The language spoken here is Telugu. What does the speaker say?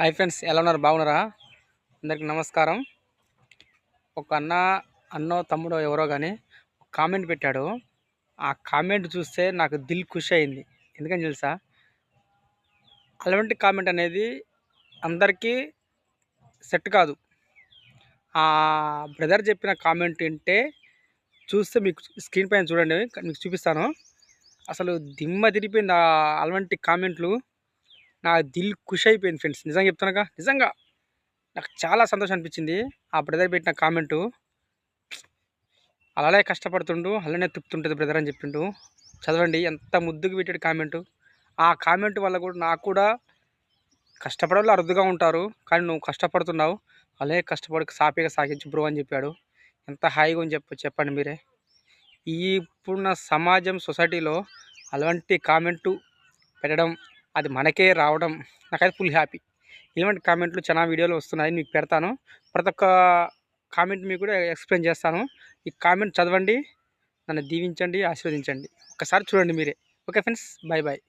హాయ్ ఫ్రెండ్స్, ఎలా ఉన్నారు? బాగున్నారా? అందరికి నమస్కారం. ఒక అన్నో తమ్ముడో ఎవరో కానీ కామెంట్ పెట్టాడు. ఆ కామెంట్ చూస్తే నాకు దిల్ ఖుషి అయింది. ఎందుకని తెలుసా? అలాంటి కామెంట్ అనేది అందరికీ సెట్ కాదు. ఆ బ్రదర్ చెప్పిన కామెంట్ వింటే చూస్తే మీకు స్క్రీన్ పైన చూడండి, మీకు చూపిస్తాను. అసలు దిమ్మ తిరిగిపోయింది అలాంటి కామెంట్లు. నా దిల్ ఖుషి అయిపోయింది ఫ్రెండ్స్, నిజంగా చెప్తున్నాగా. నిజంగా నాకు చాలా సంతోషం అనిపించింది ఆ బ్రదర్ పెట్టిన కామెంటు. అలానే కష్టపడుతుండు, అలానే తృప్తుంటుంది బ్రదర్ అని చెప్పిండు. చదవండి, ఎంత ముద్దుగా పెట్టాడు కామెంటు. ఆ కామెంట్ వల్ల కూడా నాకు కూడా కష్టపడే వాళ్ళు అరుదుగా ఉంటారు, కానీ నువ్వు కష్టపడుతున్నావు, అలాగే కష్టపడి సాఫీగా సాగించు బ్రో అని చెప్పాడు. ఎంత హాయిగా అని చెప్పండి మీరే. ఇప్పుడున్న సమాజం, సొసైటీలో అలాంటి కామెంటు పెట్టడం, అది మనకే రావడం నాకైతే ఫుల్ హ్యాపీ. ఇలాంటి కామెంట్లు చాలా వీడియోలు వస్తున్నాయి, మీకు పెడతాను. ప్రతి ఒక్క కామెంట్ మీకు కూడా ఎక్స్ప్లెయిన్ చేస్తాను. ఈ కామెంట్ చదవండి, నన్ను దీవించండి, ఆశీర్వదించండి. ఒక్కసారి చూడండి మీరే. Okay friends, bye bye.